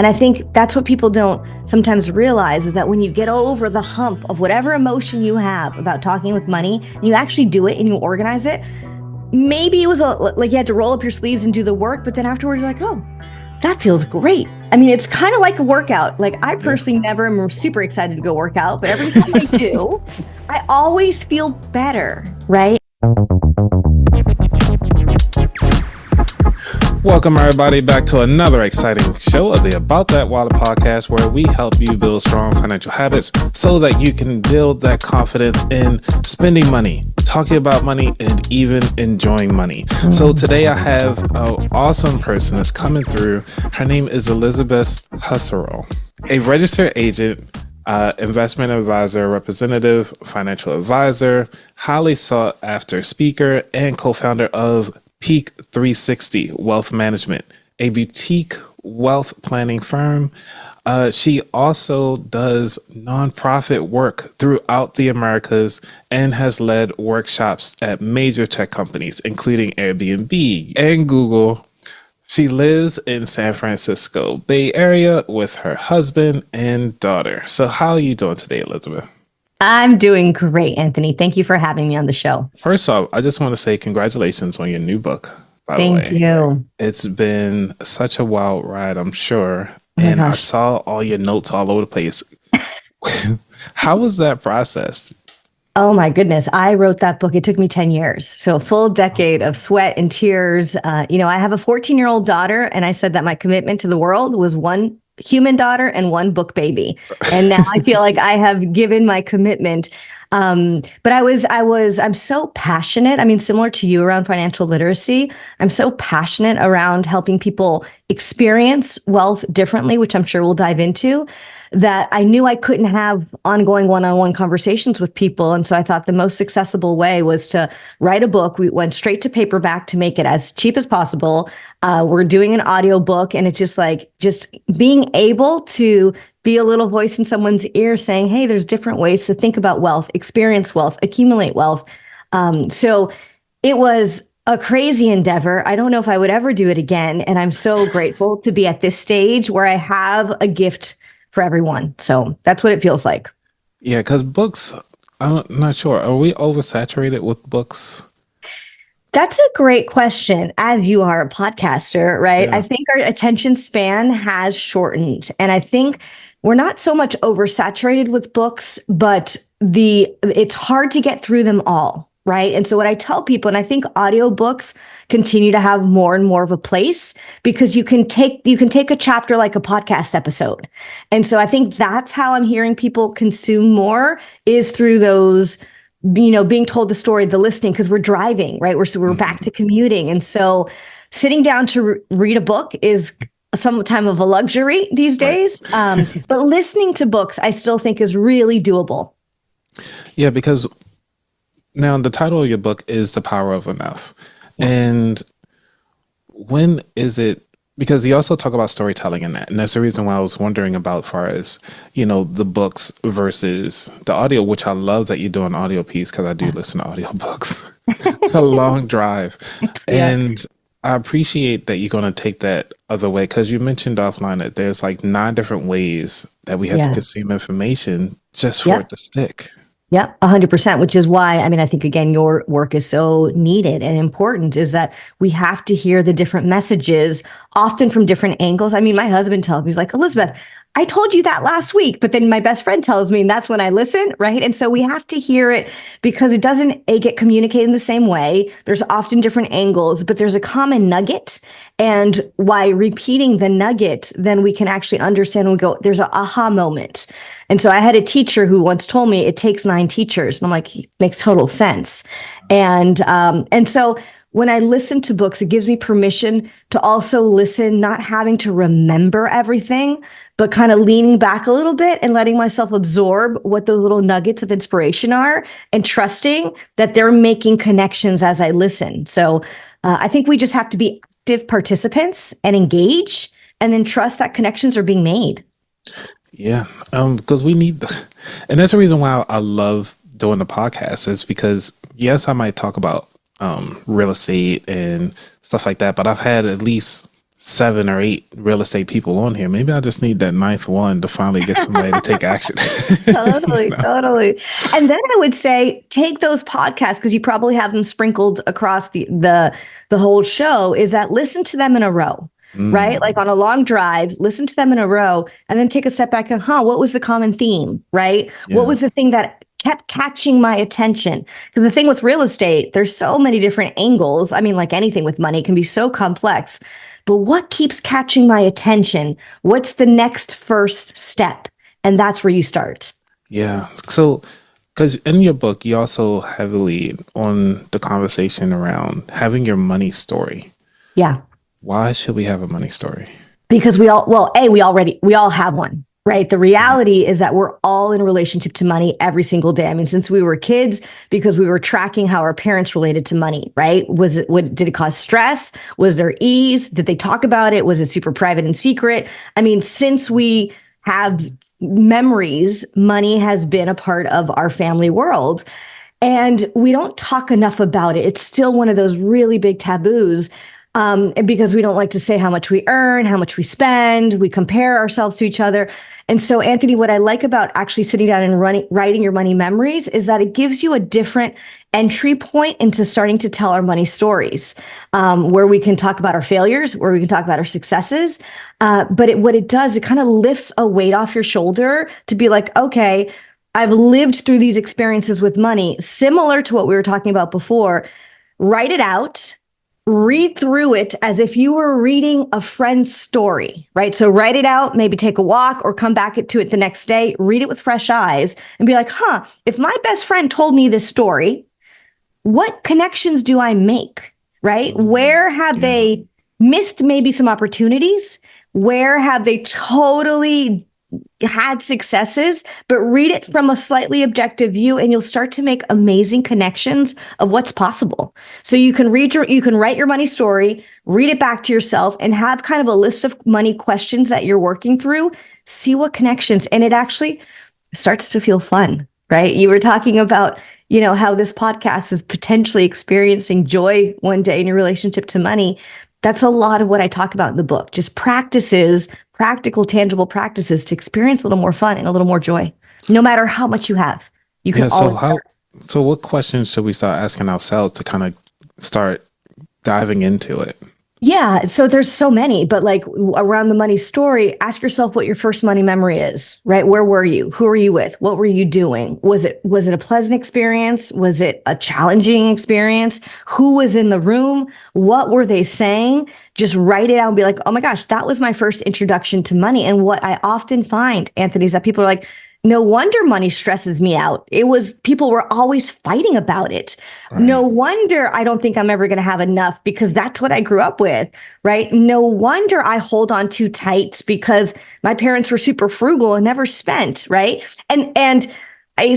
And I think that's what people don't sometimes realize, is that when you get over the hump of whatever emotion you have about talking with money, and you actually do it and you organize it, maybe it was like you had to roll up your sleeves and do the work, but then afterwards you're like, oh, that feels great. I mean, it's kind of like a workout. Like, I personally never am super excited to go work out, but every time I do, I always feel better, right? Welcome, everybody, back to another exciting show of the About That Wallet podcast, where we help you build strong financial habits so that you can build that confidence in spending money, talking about money, and even enjoying money. So today I have an awesome person that's coming through. Her name is Elizabeth Husserl, a registered agent, investment advisor, representative, financial advisor, highly sought after speaker, and co-founder of Peak360 Wealth Management, a boutique wealth planning firm. She also does nonprofit work throughout the Americas and has led workshops at major tech companies, including Airbnb and Google. She lives in San Francisco Bay Area with her husband and daughter. So how are you doing today, Elizabeth? I'm doing great, Anthony. Thank you for having me on the show. First off, I just want to say congratulations on your new book, by the way. Thank you. It's been such a wild ride, I'm sure. And I saw all your notes all over the place. How was that process? Oh my goodness. I wrote that book. It took me 10 years. So a full decade of sweat and tears. I have a 14-year-old daughter, and I said that my commitment to the world was one human daughter and one book baby. And now I feel like I have given my commitment. But I'm so passionate. I mean, similar to you around financial literacy, I'm so passionate around helping people experience wealth differently, which I'm sure we'll dive into, that I knew I couldn't have ongoing one-on-one conversations with people. And so I thought the most accessible way was to write a book. We went straight to paperback to make it as cheap as possible. We're doing an audio book, and it's just being able to be a little voice in someone's ear saying, hey, there's different ways to think about wealth, experience wealth, accumulate wealth. So it was a crazy endeavor. I don't know if I would ever do it again. And I'm so grateful to be at this stage where I have a gift for everyone. So that's what it feels like. Yeah, because books, I'm not sure. Are we oversaturated with books? That's a great question. As you are a podcaster, right? Yeah. I think our attention span has shortened. And I think we're not so much oversaturated with books, but it's hard to get through them all, right? And so what I tell people, and I think audiobooks continue to have more and more of a place, because you can take a chapter like a podcast episode. And so I think that's how I'm hearing people consume more, is through those, being told the story, the listening, because we're driving, right? We're back to commuting. And so sitting down to read a book is some time of a luxury these days. Right. But listening to books, I still think, is really doable. Yeah, because now the title of your book is The Power of Enough. And when is it, because you also talk about storytelling in that, and that's the reason why I was wondering about, as far as, the books versus the audio, which I love that you do an audio piece, because I do listen to audiobooks. It's a long drive. And I appreciate that you're going to take that other way, because you mentioned offline that there's like 9 different ways that we have to consume information just for it to stick. Yep, 100%, which is why, I think, again, your work is so needed and important, is that we have to hear the different messages, often from different angles. My husband tells me, he's like, Elizabeth, I told you that last week, but then my best friend tells me, and that's when I listen, right? And so we have to hear it, because it doesn't get communicated in the same way. There's often different angles, but there's a common nugget. And by repeating the nugget, then we can actually understand, and we go, there's an aha moment. And so I had a teacher who once told me it takes 9 teachers. And I'm like, makes total sense. And so when I listen to books, it gives me permission to also listen, not having to remember everything, but kind of leaning back a little bit and letting myself absorb what the little nuggets of inspiration are, and trusting that they're making connections as I listen. So I think we just have to be active participants and engage, and then trust that connections are being made. Yeah, because we need, and that's the reason why I love doing the podcast, is because, yes, I might talk about real estate and stuff like that, but I've had at least 7 or 8 real estate people on here. Maybe I just need that ninth one to finally get somebody to take action. Totally, totally. And then I would say take those podcasts, because you probably have them sprinkled across the whole show, is that listen to them in a row. Right? Like on a long drive, listen to them in a row and then take a step back and, what was the common theme? Right? Yeah. What was the thing that kept catching my attention? Because the thing with real estate, there's so many different angles. I mean, like anything with money, it can be so complex. But what keeps catching my attention? What's the next first step? And that's where you start. Yeah. So, because in your book, you also heavily on the conversation around having your money story. Yeah. Why should we have a money story? Because we all have one, right? The reality is that we're all in relationship to money every single day. I mean, since we were kids, because we were tracking how our parents related to money, right? Did it cause stress? Was there ease? Did they talk about it? Was it super private and secret? I mean, since we have memories, money has been a part of our family world. And we don't talk enough about it. It's still one of those really big taboos. Because we don't like to say how much we earn, how much we spend, we compare ourselves to each other. And so, Anthony, what I like about actually sitting down and writing your money memories is that it gives you a different entry point into starting to tell our money stories, where we can talk about our failures, where we can talk about our successes. But what it does, it kind of lifts a weight off your shoulder to be like, okay, I've lived through these experiences with money, similar to what we were talking about before. Write it out. Read through it as if you were reading a friend's story, right? So write it out, maybe take a walk or come back to it the next day, read it with fresh eyes and be like, if my best friend told me this story, what connections do I make, right? Where have they missed maybe some opportunities? Where have they totally had successes? But read it from a slightly objective view and you'll start to make amazing connections of what's possible. So you can write your money story, read it back to yourself and have kind of a list of money questions that you're working through, see what connections, and it actually starts to feel fun, right? You were talking about, how this podcast is potentially experiencing joy one day in your relationship to money. That's a lot of what I talk about in the book, just practical, tangible practices to experience a little more fun and a little more joy, no matter how much you have. You can So what questions should we start asking ourselves to kind of start diving into it? Yeah. So there's so many, but like around the money story, ask yourself what your first money memory is, right? Where were you? Who were you with? What were you doing? Was it a pleasant experience? Was it a challenging experience? Who was in the room? What were they saying? Just write it out and be like, oh my gosh, that was my first introduction to money. And what I often find, Anthony, is that people are like, no wonder money stresses me out. People were always fighting about it. Right. No wonder I don't think I'm ever going to have enough because that's what I grew up with, right? No wonder I hold on too tight because my parents were super frugal and never spent, right? And I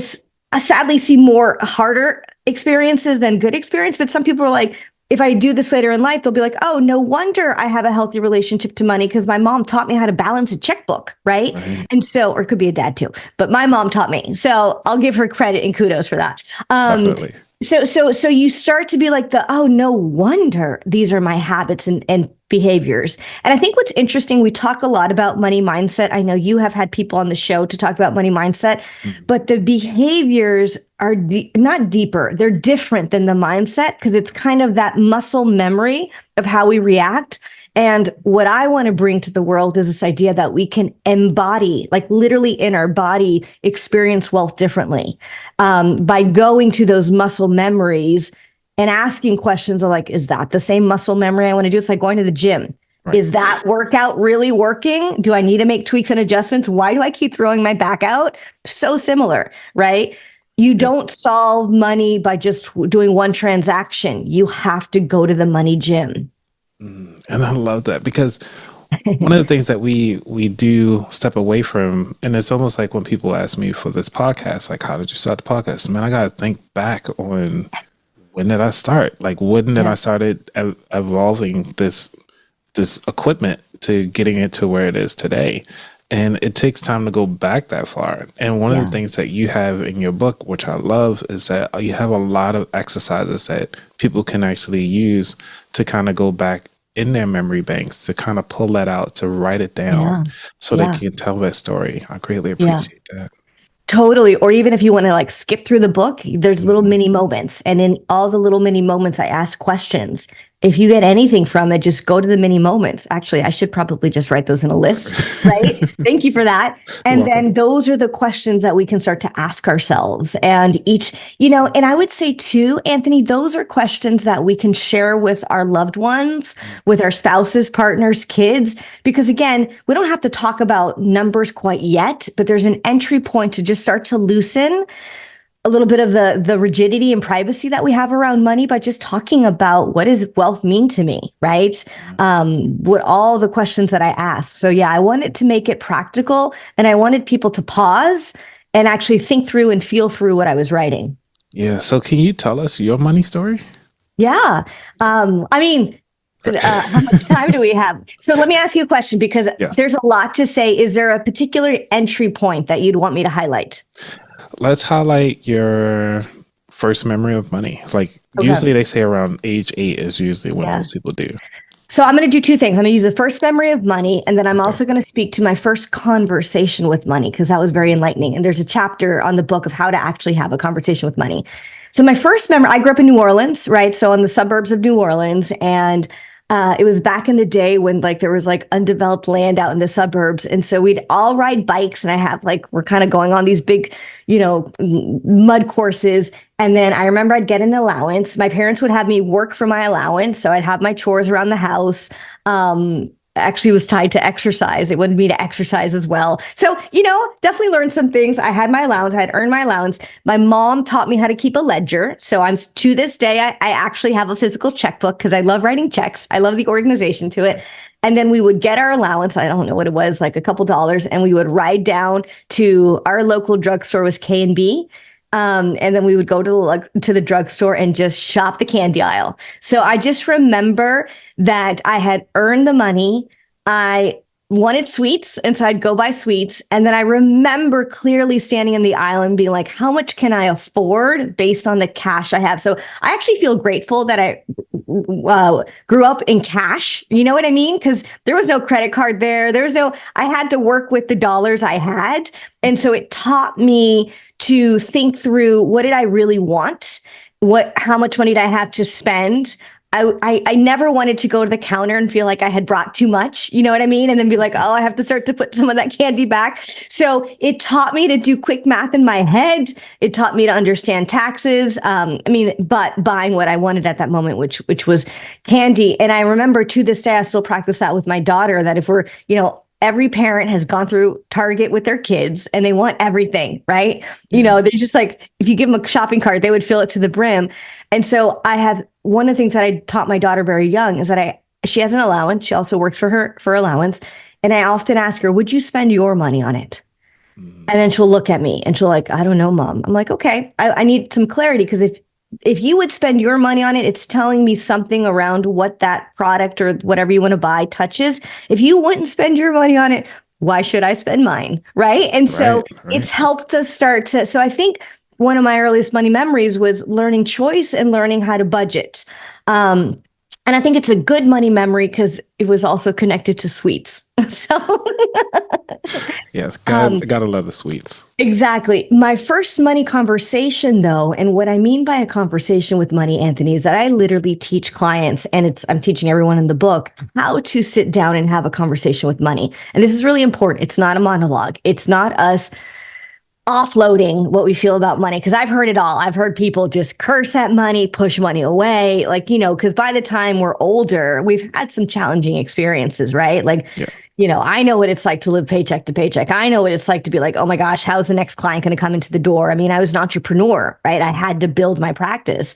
sadly see more harder experiences than good experience, but some people are like, if I do this later in life, they'll be like, oh, no wonder I have a healthy relationship to money because my mom taught me how to balance a checkbook, right? And so, or it could be a dad too, but my mom taught me. So I'll give her credit and kudos for that. Definitely. So you start to be like oh, no wonder these are my habits and behaviors. And I think what's interesting, we talk a lot about money mindset. I know you have had people on the show to talk about money mindset, but the behaviors are not deeper. They're different than the mindset because it's kind of that muscle memory of how we react. And what I want to bring to the world is this idea that we can embody, like literally in our body, experience wealth differently by going to those muscle memories and asking questions of like, is that the same muscle memory I want to do? It's like going to the gym. Right. Is that workout really working? Do I need to make tweaks and adjustments? Why do I keep throwing my back out? So similar, right? You don't solve money by just doing one transaction. You have to go to the money gym. And I love that because one of the things that we do step away from, and it's almost like when people ask me for this podcast, like, how did you start the podcast? Man, I got to think back on when did I start? Like, when did I started evolving this equipment to getting it to where it is today? And it takes time to go back that far. And one of the things that you have in your book, which I love, is that you have a lot of exercises that people can actually use to kind of go back in their memory banks to kind of pull that out, to write it down so they Yeah. can tell that story. I greatly Yeah. appreciate that. Totally. Or even if you want to like skip through the book, there's little mini moments. And in all the little mini moments, I ask questions. If you get anything from it, just go to the mini moments. Actually, I should probably just write those in a list, right? Thank you for that. You're And welcome. then those are the questions that we can start to ask ourselves. And each, and I would say too, Anthony, those are questions that we can share with our loved ones, with our spouses, partners, kids, because again, we don't have to talk about numbers quite yet, but there's an entry point to just start to loosen a little bit of the rigidity and privacy that we have around money by just talking about what does wealth mean to me, right? What all the questions that I ask. So yeah, I wanted to make it practical, and I wanted people to pause and actually think through and feel through what I was writing. Yeah. So can you tell us your money story? Yeah. I mean, how much time do we have? So let me ask you a question, because Yes. there's a lot to say. Is there a particular entry point that you'd want me to highlight? Let's highlight your first memory of money. It's like usually they say around age 8 is usually when most people do. So I'm going to do two things. I'm going to use the first memory of money, and then I'm also going to speak to my first conversation with money, because that was very enlightening. And there's a chapter on the book of how to actually have a conversation with money. So my first memory, I grew up in New Orleans, right? So in the suburbs of New Orleans, and it was back in the day when like there was like undeveloped land out in the suburbs. And so we'd all ride bikes, and I have like, we're kind of going on these big, mud courses. And then I remember I'd get an allowance. My parents would have me work for my allowance. So I'd have my chores around the house. Actually was tied to exercise. It wanted me to exercise as well. So, definitely learned some things. I had my allowance. I had earned my allowance. My mom taught me how to keep a ledger. So to this day, I actually have a physical checkbook because I love writing checks. I love the organization to it. And then we would get our allowance. I don't know what it was, like a couple dollars. And we would ride down to our local drugstore, was K&B. And then we would go to the drugstore and just shop the candy aisle. So I just remember that I had earned the money. I wanted sweets, and so I'd go buy sweets. And then I remember clearly standing in the aisle and being like, how much can I afford based on the cash I have? So I actually feel grateful that I grew up in cash. You know what I mean? Because there was no credit card there. I had to work with the dollars I had. And so it taught me to think through, what did I really want? How much money did I have to spend? I never wanted to go to the counter and feel like I had brought too much, you know what I mean? And then be like, oh, I have to start to put some of that candy back. So it taught me to do quick math in my head. It taught me to understand taxes. But buying what I wanted at that moment, which was candy. And I remember to this day, I still practice that with my daughter, that if we're, every parent has gone through Target with their kids and they want everything, right? They're just like, if you give them a shopping cart, they would fill it to the brim. And so one of the things that I taught my daughter very young is that she has an allowance. She also works for allowance. And I often ask her, would you spend your money on it? And then she'll look at me and she'll like, I don't know, Mom. I'm like, okay, I need some clarity, because if you would spend your money on it, it's telling me something around what that product or whatever you want to buy touches. If you wouldn't spend your money on it, why should I spend mine? Right. And so it's helped us so I think one of my earliest money memories was learning choice and learning how to budget. And I think it's a good money memory because it was also connected to sweets. So yes, gotta love the sweets. Exactly. My first money conversation, though, and what I mean by a conversation with money, Anthony, is that I literally teach clients, and I'm teaching everyone in the book how to sit down and have a conversation with money. And this is really important. It's not a monologue. It's not us offloading what we feel about money, because I've heard it all. I've heard people just curse at money, push money away, because by the time we're older, we've had some challenging experiences, right? I know what it's like to live paycheck to paycheck. I know what it's like to be like, oh my gosh, how's the next client going to come into the door? I mean, I was an entrepreneur, right? I had to build my practice.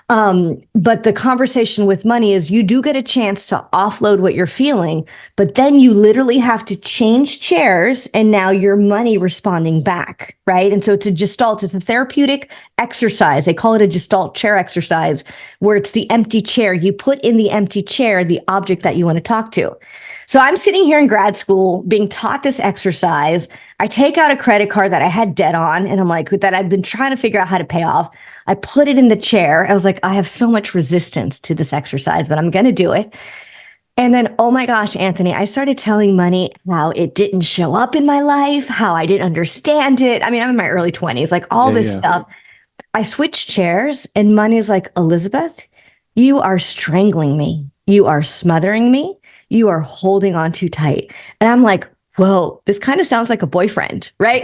But the conversation with money is you do get a chance to offload what you're feeling, but then you literally have to change chairs, and now your money responding back, right? And so it's a therapeutic exercise. They call it a gestalt chair exercise, where it's the empty chair. You put in the empty chair the object that you want to talk to. So I'm sitting here in grad school being taught this exercise. I take out a credit card that I had debt on, and I'm like, that I've been trying to figure out how to pay off. I put it in the chair. I was like, I have so much resistance to this exercise, but I'm going to do it. And then, oh my gosh, Anthony, I started telling money how it didn't show up in my life, how I didn't understand it. I mean, I'm in my early 20s, like all Yeah, this yeah. stuff. I switched chairs and money's like, Elizabeth, you are strangling me. You are smothering me. You are holding on too tight. And I'm like, whoa, this kind of sounds like a boyfriend, right?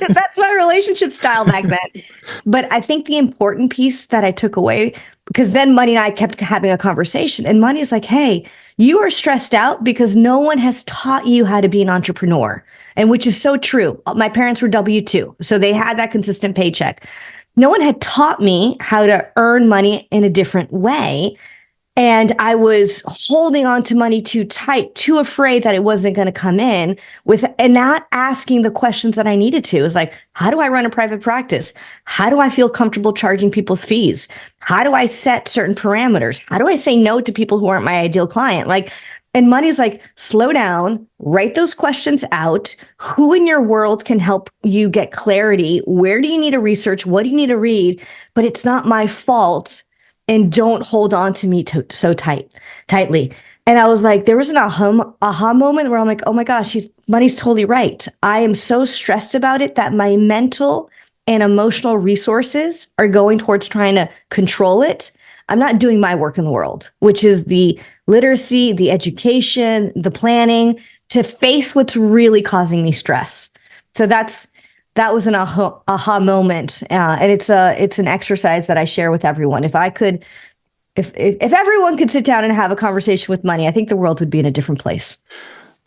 That's my relationship style back then. But I think the important piece that I took away, because then Money and I kept having a conversation, and Money is like, hey, you are stressed out because no one has taught you how to be an entrepreneur. And which is so true. My parents were W-2, so they had that consistent paycheck. No one had taught me how to earn money in a different way. And I was holding on to money too tight, too afraid that it wasn't going to come in and not asking the questions that I needed to. It's like, how do I run a private practice? How do I feel comfortable charging people's fees? How do I set certain parameters? How do I say no to people who aren't my ideal client? And Money's like, slow down, write those questions out. Who in your world can help you get clarity? Where do you need to research? What do you need to read? But it's not my fault. And don't hold on to me so tightly. And I was like, there was an aha moment where I'm like, oh my gosh, Money's totally right. I am so stressed about it that my mental and emotional resources are going towards trying to control it. I'm not doing my work in the world, which is the literacy, the education, the planning to face what's really causing me stress. So that was an aha moment, and it's an exercise that I share with everyone. If everyone could sit down and have a conversation with money, I think the world would be in a different place.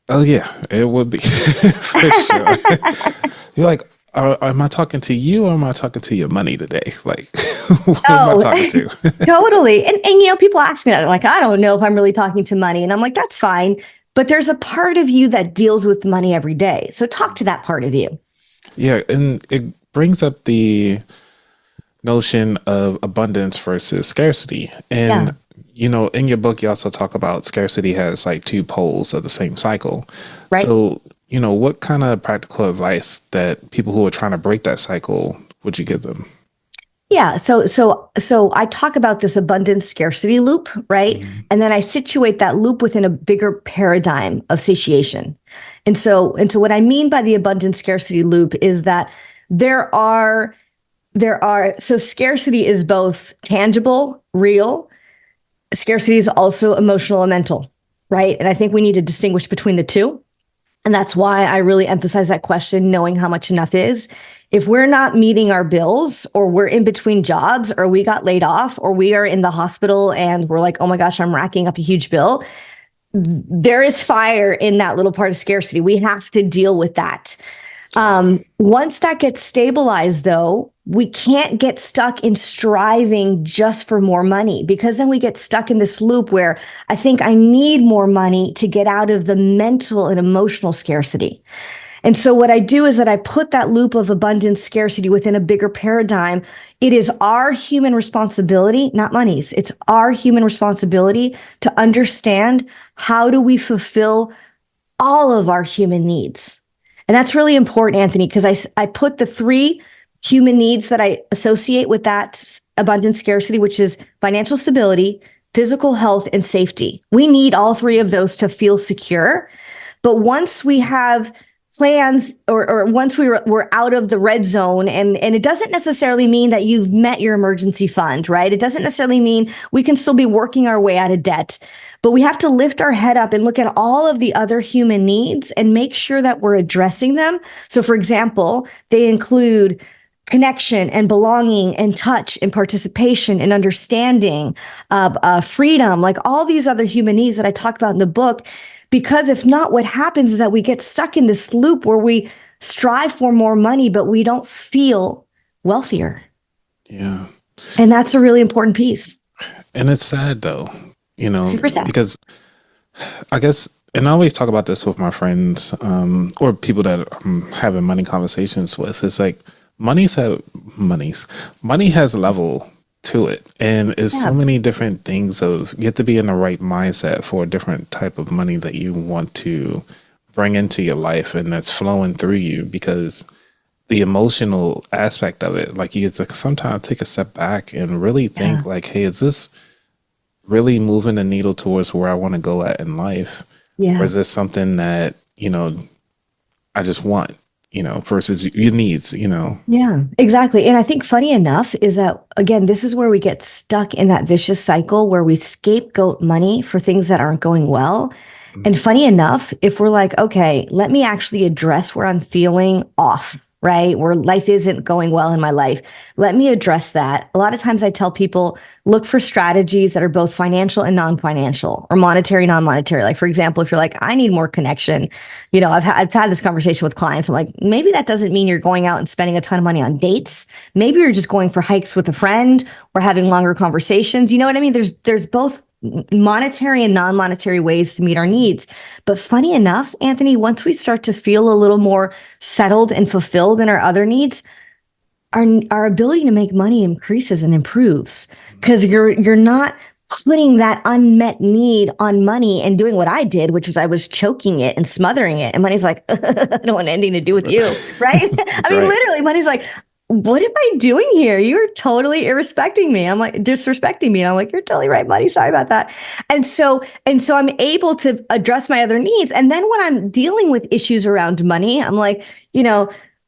Oh yeah, it would be for sure. You're like, am I talking to you or am I talking to your money today? Like, who am I talking to? Totally. And people ask me that, like, I don't know if I'm really talking to money, and I'm like, that's fine. But there's a part of you that deals with money every day, so talk to that part of you. Yeah, and it brings up the notion of abundance versus scarcity. And, in your book, you also talk about scarcity has like two poles of the same cycle. Right. So, what kind of practical advice that people who are trying to break that cycle would you give them? Yeah. So I talk about this abundance scarcity loop, right? Mm-hmm. And then I situate that loop within a bigger paradigm of satiation. And so what I mean by the abundance scarcity loop is that so scarcity is both tangible, real. Scarcity is also emotional and mental, right? And I think we need to distinguish between the two. And that's why I really emphasize that question, knowing how much enough is. If we're not meeting our bills, or we're in between jobs, or we got laid off, or we are in the hospital and we're like, oh my gosh, I'm racking up a huge bill, there is fire in that little part of scarcity. We have to deal with that. Once that gets stabilized, though, we can't get stuck in striving just for more money, because then we get stuck in this loop where I think I need more money to get out of the mental and emotional scarcity. And so what I do is that I put that loop of abundance scarcity within a bigger paradigm. It is our human responsibility, not money's. It's our human responsibility to understand how do we fulfill all of our human needs. And that's really important, Anthony, because I put the three human needs that I associate with that abundance scarcity, which is financial stability, physical health, and safety. We need all three of those to feel secure. But once we have plans, or once we're out of the red zone, and it doesn't necessarily mean that you've met your emergency fund, right? It doesn't necessarily mean we can still be working our way out of debt. But we have to lift our head up and look at all of the other human needs and make sure that we're addressing them. So, for example, they include connection and belonging and touch and participation and understanding, freedom, like all these other human needs that I talk about in the book. Because if not, what happens is that we get stuck in this loop where we strive for more money, but we don't feel wealthier. Yeah. And that's a really important piece. And it's sad though. Super sad. Because I guess, and I always talk about this with my friends, or people that I'm having money conversations with. It's like money has level to it, and it's so many different things. Of you have to be in the right mindset for a different type of money that you want to bring into your life, and that's flowing through you. Because the emotional aspect of it, like you have to sometimes take a step back and really think, like, hey, is this really moving the needle towards where I want to go at in life? Or Yeah. is this something that, I just want, versus your needs, Yeah, exactly. And I think funny enough is that, again, this is where we get stuck in that vicious cycle where we scapegoat money for things that aren't going well. And funny enough, if we're like, okay, let me actually address where I'm feeling off, right? Where life isn't going well in my life. Let me address that. A lot of times I tell people, look for strategies that are both financial and non-financial or monetary, non-monetary. Like, for example, if you're like, I need more connection, I've had this conversation with clients. I'm like, maybe that doesn't mean you're going out and spending a ton of money on dates. Maybe you're just going for hikes with a friend or having longer conversations. You know what I mean? There's both monetary and non-monetary ways to meet our needs. But funny enough, Anthony, once we start to feel a little more settled and fulfilled in our other needs, our ability to make money increases and improves because you're not putting that unmet need on money and doing what I did, which was I was choking it and smothering it. And money's like, I don't want anything to do with you, right? I mean, Right. literally, money's like, what am I doing here? You're totally irrespecting me. I'm like disrespecting me. And I'm like, you're totally right, buddy. Sorry about that. And so I'm able to address my other needs. And then when I'm dealing with issues around money, I'm like,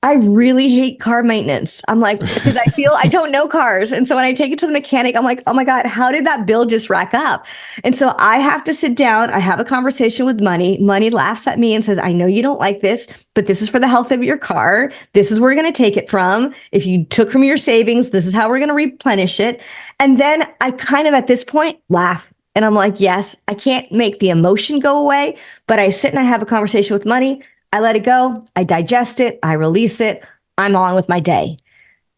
I really hate car maintenance. I'm like, because I feel I don't know cars. And so when I take it to the mechanic, I'm like, oh my God, how did that bill just rack up? And so I have to sit down. I have a conversation with money. Money laughs at me and says, I know you don't like this, but this is for the health of your car. This is where we're going to take it from. If you took from your savings, this is how we're going to replenish it. And then I kind of at this point laugh. And I'm like, yes, I can't make the emotion go away, but I sit and I have a conversation with money. I let it go. I digest it. I release it. I'm on with my day.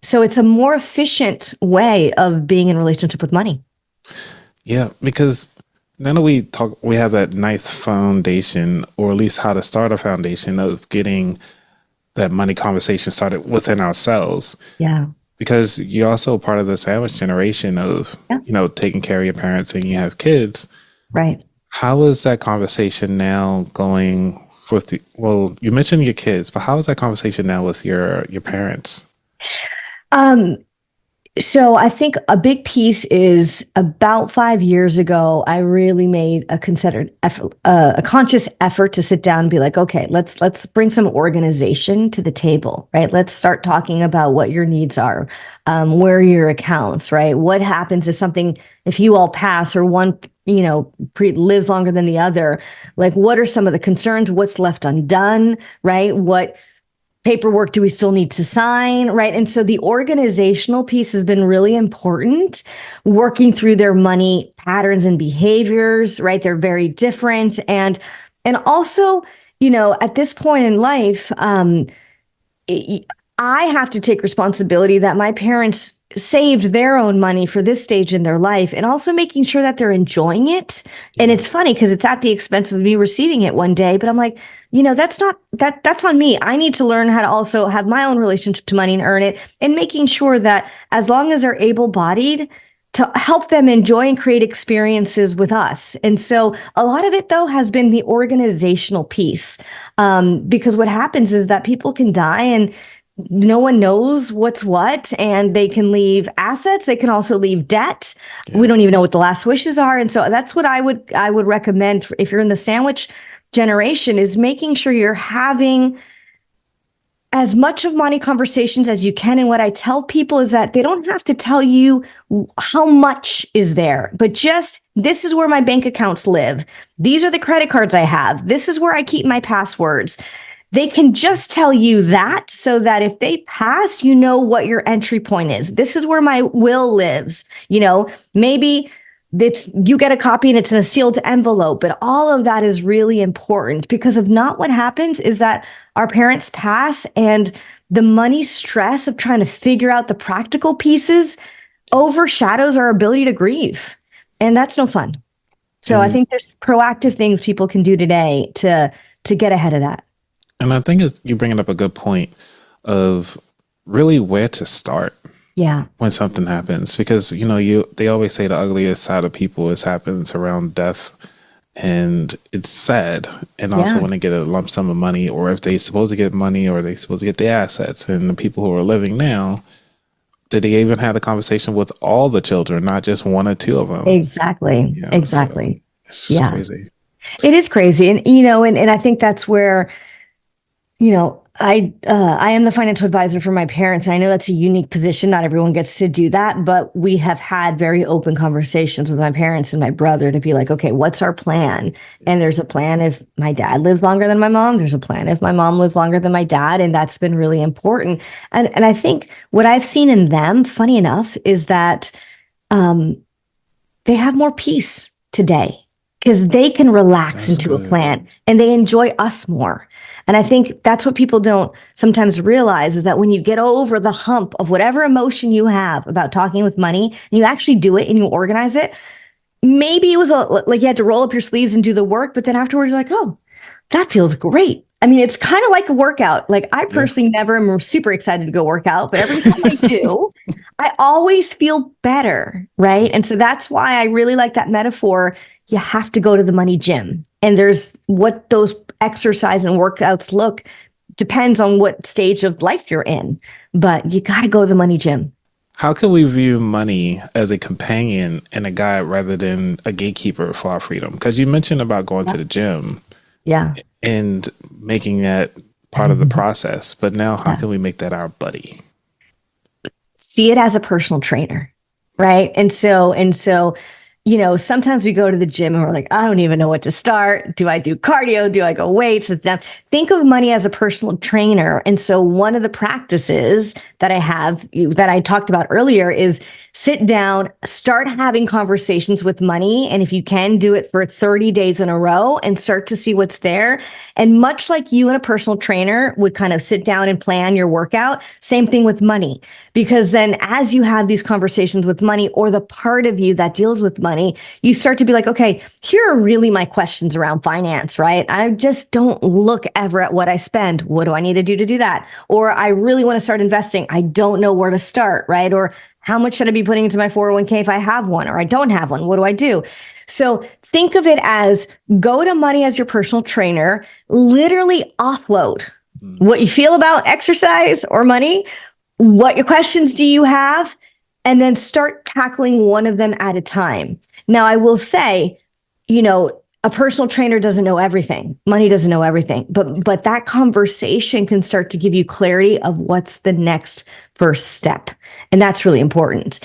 So it's a more efficient way of being in relationship with money. Yeah, because now that we have that nice foundation, or at least how to start a foundation of getting that money conversation started within ourselves. Yeah. Because you're also part of the sandwich generation of, Yeah. taking care of your parents and you have kids. Right. How is that conversation now going well, you mentioned your kids, but how is that conversation now with your parents? Um, So I think a big piece is about 5 years ago, I really made a considered effort, a conscious effort to sit down and be like, okay, let's bring some organization to the table, right? Let's start talking about what your needs are, where are your accounts, right? What happens if you all pass or one, lives longer than the other? Like, what are some of the concerns? What's left undone, right? What paperwork do we still need to sign, right? And so the organizational piece has been really important, working through their money patterns and behaviors, right? They're very different. And also, at this point in life, I have to take responsibility that my parents saved their own money for this stage in their life and also making sure that they're enjoying it. And it's funny because it's at the expense of me receiving it one day, but I'm like, that's on me. I need to learn how to also have my own relationship to money and earn it, and making sure that as long as they're able-bodied, to help them enjoy and create experiences with us. And so a lot of it, though, has been the organizational piece, because what happens is that people can die and no one knows what's what, and they can leave assets. They can also leave debt. Yeah. We don't even know what the last wishes are. And so that's what I would recommend if you're in the sandwich generation, is making sure you're having as much of money conversations as you can. And what I tell people is that they don't have to tell you how much is there, but just, this is where my bank accounts live. These are the credit cards I have. This is where I keep my passwords. They can just tell you that so that if they pass, you know what your entry point is. This is where my will lives. Maybe you get a copy and it's in a sealed envelope, but all of that is really important, because if not, what happens is that our parents pass and the money stress of trying to figure out the practical pieces overshadows our ability to grieve. And that's no fun. So I think there's proactive things people can do today to get ahead of that. And I think you're bringing up a good point of really where to start. Yeah. When something happens, because they always say the ugliest side of people happens around death, and it's sad. And also when they get a lump sum of money, or if they're supposed to get money, or they're supposed to get the assets, and the people who are living now did they even have the conversation with all the children, not just one or two of them? Exactly. You know, Exactly. so it's just Yeah. crazy. It is crazy. And, and I think that's where, I am the financial advisor for my parents, and I know that's a unique position. Not everyone gets to do that, but we have had very open conversations with my parents and my brother to be like, okay, what's our plan? And there's a plan if my dad lives longer than my mom. There's a plan if my mom lives longer than my dad, and that's been really important. And I think what I've seen in them, funny enough, is that they have more peace today because they can relax That's into a good. plan and they enjoy us more. And I think that's what people don't sometimes realize is that when you get over the hump of whatever emotion you have about talking with money and you actually do it and you organize it, maybe it was like you had to roll up your sleeves and do the work, but then afterwards you're like, oh, that feels great. I mean, it's kind of like a workout. Like I personally never am super excited to go work out, but every time I do, I always feel better, right? And so that's why I really like that metaphor. You have to go to the money gym. And there's what those exercise and workouts look depends on what stage of life you're in, but you got to go to the money gym. How can we view money as a companion and a guide rather than a gatekeeper for our freedom? Because you mentioned about going to the gym. Yeah. And making that part of the process. But now how can we make that our buddy? See it as a personal trainer, right? And so, sometimes we go to the gym and we're like, I don't even know what to start. Do I do cardio? Do I go weights? Think of money as a personal trainer. And so one of the practices that I have that I talked about earlier is sit down, start having conversations with money. And if you can, do it for 30 days in a row and start to see what's there. And much like you and a personal trainer would kind of sit down and plan your workout, same thing with money. Because then as you have these conversations with money or the part of you that deals with money, you start to be like, okay, here are really my questions around finance, right? I just don't look ever at what I spend. What do I need to do that? Or I really want to start investing. I don't know where to start, right? Or how much should I be putting into my 401k if I have one or I don't have one? What do I do? So think of it as go to money as your personal trainer, literally offload what you feel about exercise or money. What your questions do you have? And then start tackling one of them at a time. Now, I will say, a personal trainer doesn't know everything. Money doesn't know everything, but that conversation can start to give you clarity of what's the next first step. And that's really important.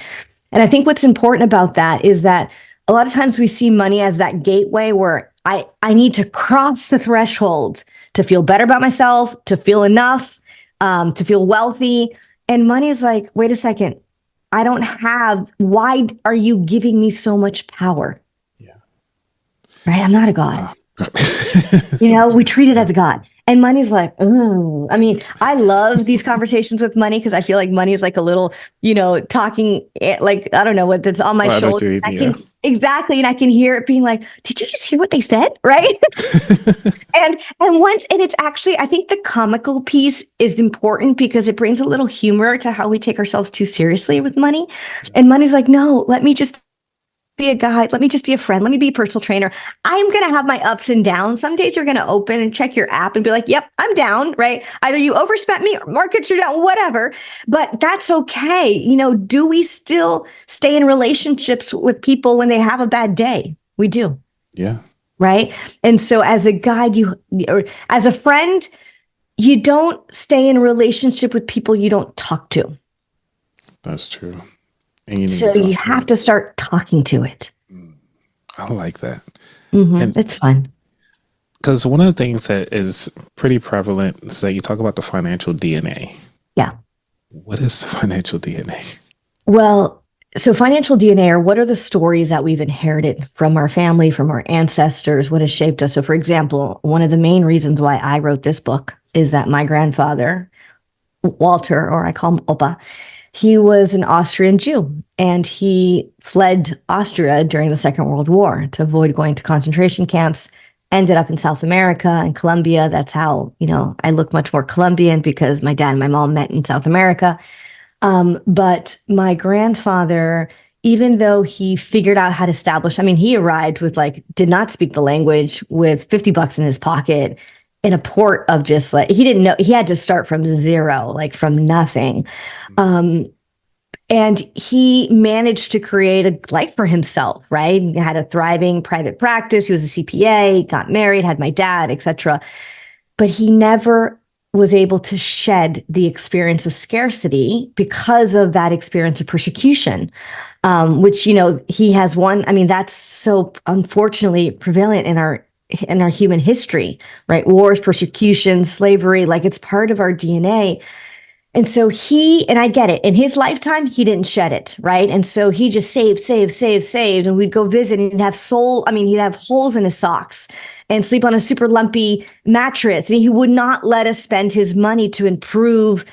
And I think what's important about that is that a lot of times we see money as that gateway where I need to cross the threshold to feel better about myself, to feel enough, to feel wealthy. And money is like, wait a second, why are you giving me so much power? Right? I'm not a god. We treat it as a god. And money's like, oh, I mean, I love these conversations with money because I feel like money is like a little, talking, like, I don't know what that's on my shoulder. Exactly. And I can hear it being like, did you just hear what they said? Right. and it's actually, I think the comical piece is important because it brings a little humor to how we take ourselves too seriously with money. And money's like, no, let me just be a guide. Let me just be a friend. Let me be a personal trainer. I'm going to have my ups and downs. Some days you're going to open and check your app and be like, yep, I'm down, right? Either you overspent me or markets are down, whatever, but that's okay. Do we still stay in relationships with people when they have a bad day? We do. Yeah. Right. And so as a guide, or as a friend, you don't stay in a relationship with people you don't talk to. That's true. So you have to start talking to it. I like that. And it's fun. Because one of the things that is pretty prevalent is that you talk about the financial DNA. Yeah. What is the financial DNA? Well, so financial DNA are what are the stories that we've inherited from our family, from our ancestors, what has shaped us. So for example, one of the main reasons why I wrote this book is that my grandfather, Walter, or I call him Opa, he was an Austrian Jew, and he fled Austria during the Second World War to avoid going to concentration camps, ended up in South America and Colombia. That's how, I look much more Colombian because my dad and my mom met in South America. But my grandfather, even though he figured out how to establish, he arrived with did not speak the language with $50 in his pocket in a port of just he didn't know, he had to start from zero, from nothing. And he managed to create a life for himself, right? He had a thriving private practice. He was a CPA, got married, had my dad, etc. But he never was able to shed the experience of scarcity because of that experience of persecution, which, he has one. I mean, that's so unfortunately prevalent in our human history, right? Wars, persecution, slavery, like it's part of our DNA. And so and I get it, in his lifetime, he didn't shed it, right? And so he just saved. And we'd go visit and he'd have holes in his socks and sleep on a super lumpy mattress. And he would not let us spend his money to improve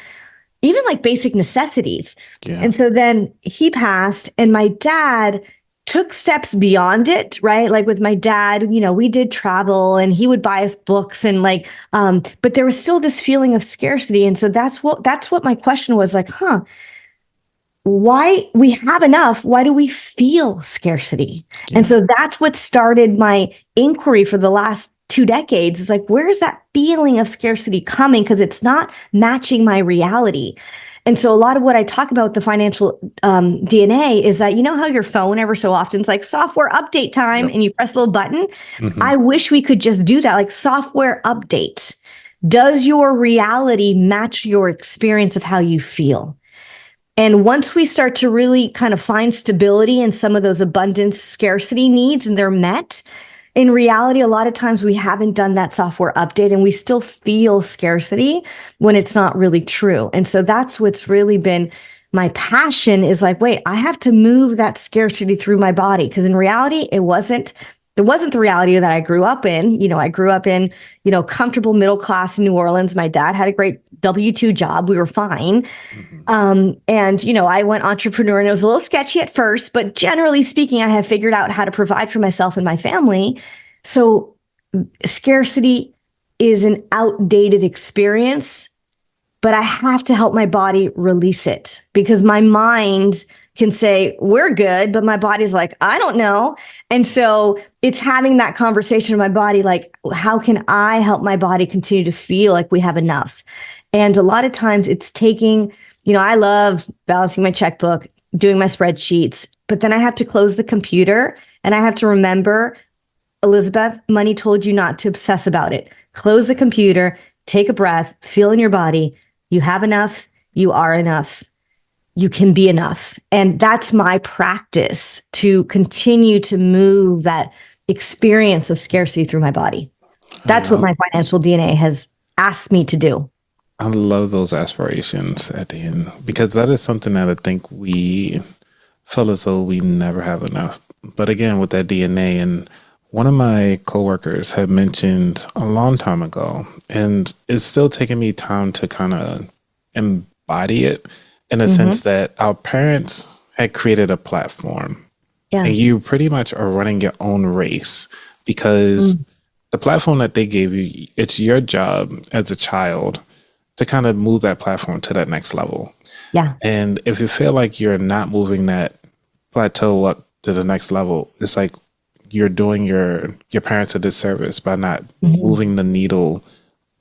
even like basic necessities. Yeah. And so then he passed, and my dad took steps beyond it, right? Like with my dad, we did travel and he would buy us books and but there was still this feeling of scarcity. And so that's what my question was, like, why we have enough? Why do we feel scarcity? Yeah. And so that's what started my inquiry for the last 2 decades. It's like, where's that feeling of scarcity coming? Because it's not matching my reality. And so a lot of what I talk about with the financial DNA is that, how your phone ever so often is like software update time, yep, and you press a little button. Mm-hmm. I wish we could just do that, like software update. Does your reality match your experience of how you feel? And once we start to really kind of find stability in some of those abundance scarcity needs and they're met, in reality, a lot of times we haven't done that software update and we still feel scarcity when it's not really true. And so that's what's really been my passion, is like, wait, I have to move that scarcity through my body. Because in reality, it wasn't the reality that I grew up in. I grew up in, comfortable middle class in New Orleans. My dad had a great W-2 job. We were fine. Mm-hmm. And, I went entrepreneur, and it was a little sketchy at first, but generally speaking, I have figured out how to provide for myself and my family. So scarcity is an outdated experience, but I have to help my body release it, because my mind can say, we're good, but my body's like, I don't know. And so it's having that conversation in my body, like, how can I help my body continue to feel like we have enough? And a lot of times it's taking, I love balancing my checkbook, doing my spreadsheets, but then I have to close the computer and I have to remember, Elizabeth, money told you not to obsess about it. Close the computer, take a breath, feel in your body. You have enough. You are enough. You can be enough. And that's my practice, to continue to move that experience of scarcity through my body. That's what my financial DNA has asked me to do. I love those aspirations at the end, because that is something that I think we feel as though we never have enough. But again, with that DNA, and one of my coworkers had mentioned a long time ago, and it's still taking me time to kind of embody it, in a mm-hmm. sense that our parents had created a platform, and you pretty much are running your own race, because the platform that they gave you, it's your job as a child to kind of move that platform to that next level. Yeah. And if you feel like you're not moving that plateau up to the next level, it's like you're doing your parents a disservice by not mm-hmm. moving the needle.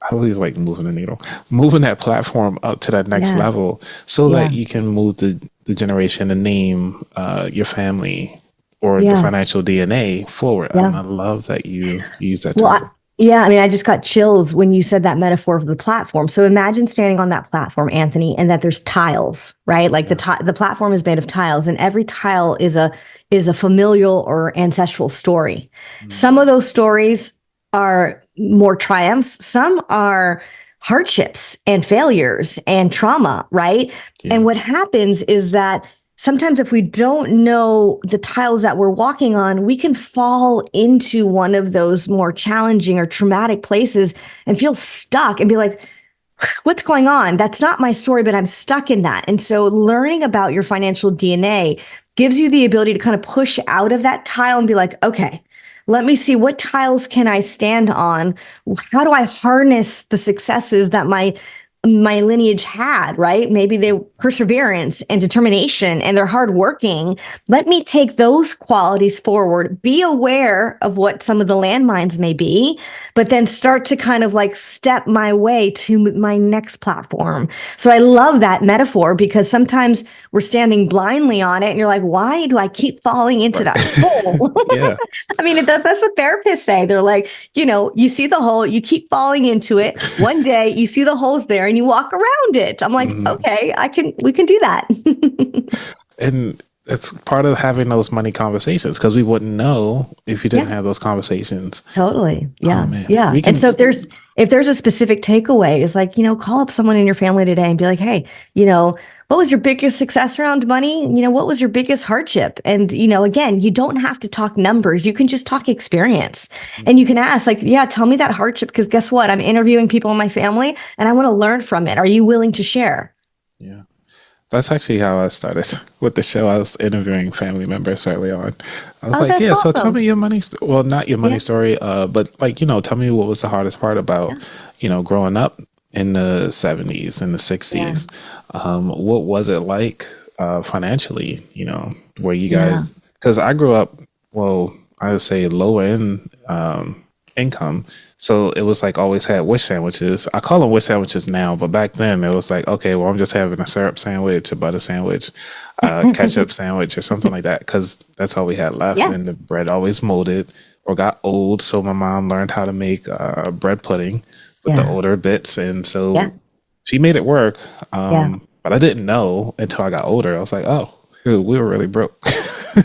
I always like moving the needle, moving that platform up to that next level, so that you can move the generation, the name, your family, or the financial DNA forward. Yeah. I love that you use that term. I just got chills when you said that metaphor of the platform. So imagine standing on that platform, Anthony, and that there's tiles, right? Like the platform is made of tiles, and every tile is a familial or ancestral story. Mm. Some of those stories are more triumphs. Some are hardships and failures and trauma, right? Yeah. And what happens is that sometimes if we don't know the tiles that we're walking on, we can fall into one of those more challenging or traumatic places and feel stuck and be like, what's going on? That's not my story, but I'm stuck in that. And so learning about your financial DNA gives you the ability to kind of push out of that tile and be like, okay, let me see, what tiles can I stand on? How do I harness the successes that my my lineage had, right? Maybe they perseverance and determination and they're hardworking. Let me take those qualities forward, be aware of what some of the landmines may be, but then start to kind of like step my way to my next platform. So I love that metaphor because sometimes we're standing blindly on it and you're like, why do I keep falling into that hole? Yeah. I mean, that's what therapists say. They're like, you see the hole, you keep falling into it. One day you see the holes there and you walk around it. I'm like, okay, we can do that. And it's part of having those money conversations because we wouldn't know if you didn't have those conversations. Totally. Yeah. man. Yeah. And so if there's a specific takeaway, it's like, call up someone in your family today and be like, hey, what was your biggest success around money? What was your biggest hardship? And, again, you don't have to talk numbers. You can just talk experience. And you can ask like, yeah, tell me that hardship. Because guess what? I'm interviewing people in my family and I want to learn from it. Are you willing to share? Yeah. That's actually how I started with the show. I was interviewing family members early on. I was like, yeah, awesome. so tell me your money, well, not your money story, but like, tell me what was the hardest part about, growing up in the 70s and the 60s. What was it like financially, where you guys, because I grew up, well, I would say lower end income. So it was like always had wish sandwiches. I call them wish sandwiches now, but back then it was like, okay, well, I'm just having a syrup sandwich, a butter sandwich, ketchup sandwich or something like that. Cause that's all we had left. And the bread always molded or got old. So my mom learned how to make bread pudding with the older bits. And so she made it work. But I didn't know until I got older. I was like, oh, we were really broke.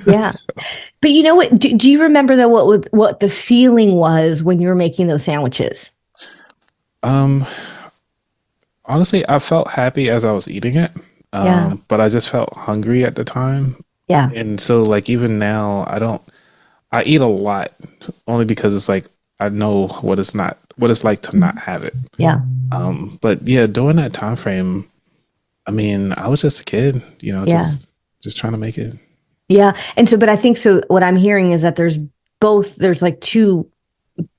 Yeah. So. But you know what? Do you remember though what the feeling was when you were making those sandwiches? Honestly, I felt happy as I was eating it. But I just felt hungry at the time. Yeah. And so like even now I eat a lot only because it's like I know what it's like to not have it. Yeah. But yeah, during that time frame, I mean, I was just a kid, just trying to make it. Yeah. And so, but I think so what I'm hearing is that there's like two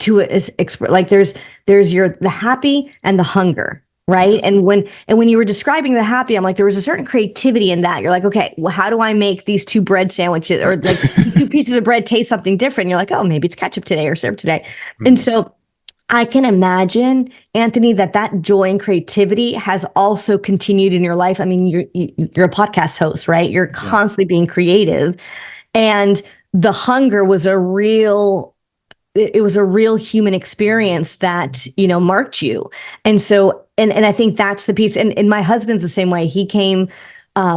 like there's the happy and the hunger, right? Yes. And when you were describing the happy, I'm like, there was a certain creativity in that. You're like, okay, well, how do I make these two bread sandwiches or like two pieces of bread taste something different? And you're like, oh, maybe it's ketchup today or syrup today. Mm-hmm. And so I can imagine, Anthony, that joy and creativity has also continued in your life. I mean, you're a podcast host, right? You're constantly being creative, and the hunger was a real human experience that, marked you. And so, and I think that's the piece. And my husband's the same way. He came,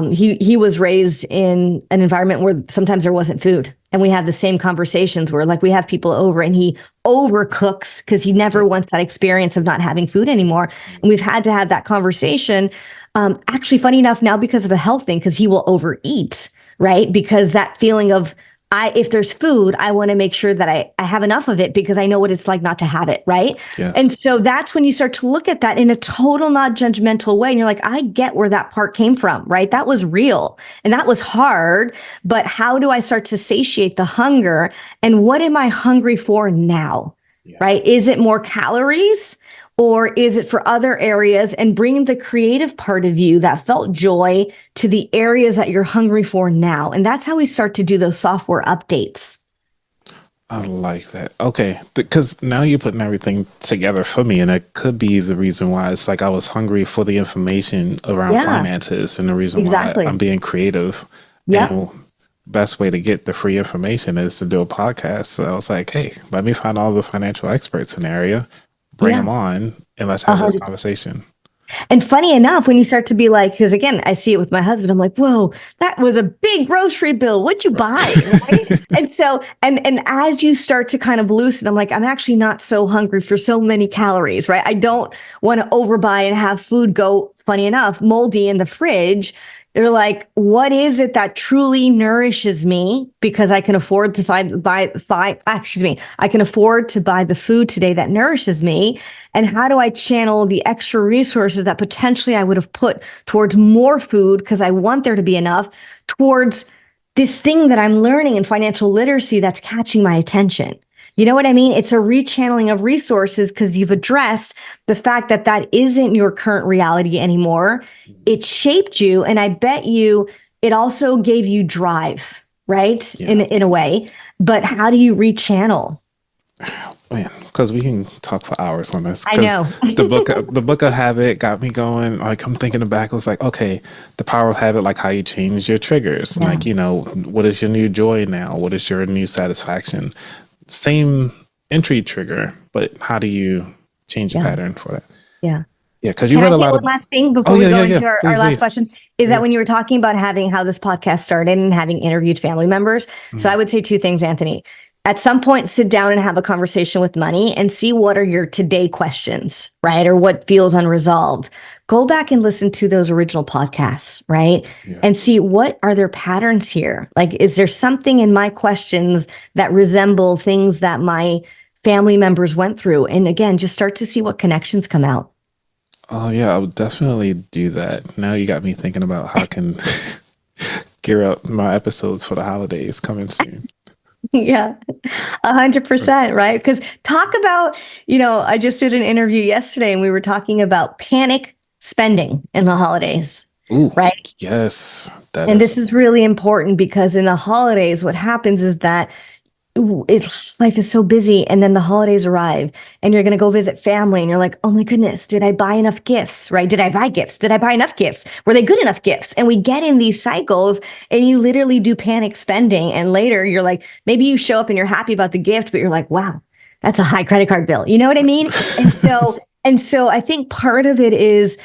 he was raised in an environment where sometimes there wasn't food. And we have the same conversations where like we have people over and he overcooks because he never wants that experience of not having food anymore. And we've had to have that conversation. Actually, funny enough, now because of a health thing, because he will overeat, right? Because that feeling of, if there's food, I want to make sure that I have enough of it because I know what it's like not to have it, right? Yes. And so that's when you start to look at that in a total not judgmental way. And you're like, I get where that part came from, right? That was real and that was hard, but how do I start to satiate the hunger? And what am I hungry for now, right? Is it more calories? Or is it for other areas, and bring the creative part of you that felt joy to the areas that you're hungry for now? And that's how we start to do those software updates. I like that. Okay. Because now you're putting everything together for me. And it could be the reason why it's like I was hungry for the information around finances and the reason why I'm being creative. Yeah. And best way to get the free information is to do a podcast. So I was like, hey, let me find all the financial experts in the area. Bring them on and let's have this conversation. And funny enough, when you start to be like, because again, I see it with my husband, I'm like, whoa, that was a big grocery bill. What'd you buy? Right? And so, and as you start to kind of loosen, I'm like, I'm actually not so hungry for so many calories, right? I don't want to overbuy and have food go, funny enough, moldy in the fridge. They're like, what is it that truly nourishes me? Because I can afford to I can afford to buy the food today that nourishes me. And how do I channel the extra resources that potentially I would have put towards more food because I want there to be enough towards this thing that I'm learning in financial literacy that's catching my attention? You know what I mean? It's a rechanneling of resources because you've addressed the fact that that isn't your current reality anymore. It shaped you. And I bet you it also gave you drive, right? Yeah. In a way. But how do you rechannel? Man, because we can talk for hours on this. I know. The book of habit got me going. Like I'm thinking back, it was like, okay, the power of habit, like how you change your triggers. Yeah. Like, what is your new joy now? What is your new satisfaction? Same entry trigger, but how do you change the pattern for that? Yeah. Yeah, because you Can read I a say lot one of. last thing before Oh we yeah, go yeah, into yeah. our last Please. questions? Is that when you were talking about having how this podcast started and having interviewed family members? So I would say two things, Anthony. At some point, sit down and have a conversation with money and see what are your today questions, right? Or what feels unresolved. Go back and listen to those original podcasts, right? Yeah. And see what are their patterns here? Like, is there something in my questions that resemble things that my family members went through? And again, just start to see what connections come out. Oh yeah, I would definitely do that. Now you got me thinking about how I can gear up my episodes for the holidays coming soon. Yeah, 100%, right? Because talk about, I just did an interview yesterday and we were talking about panic spending in the holidays, Ooh, right? yes, And this is really important because in the holidays, what happens is that life is so busy and then the holidays arrive and you're going to go visit family and you're like, oh my goodness, did I buy enough gifts, right? Did I buy gifts? Did I buy enough gifts? Were they good enough gifts? And we get in these cycles and you literally do panic spending. And later you're like, maybe you show up and you're happy about the gift, but you're like, wow, that's a high credit card bill. You know what I mean? And so I think part of it is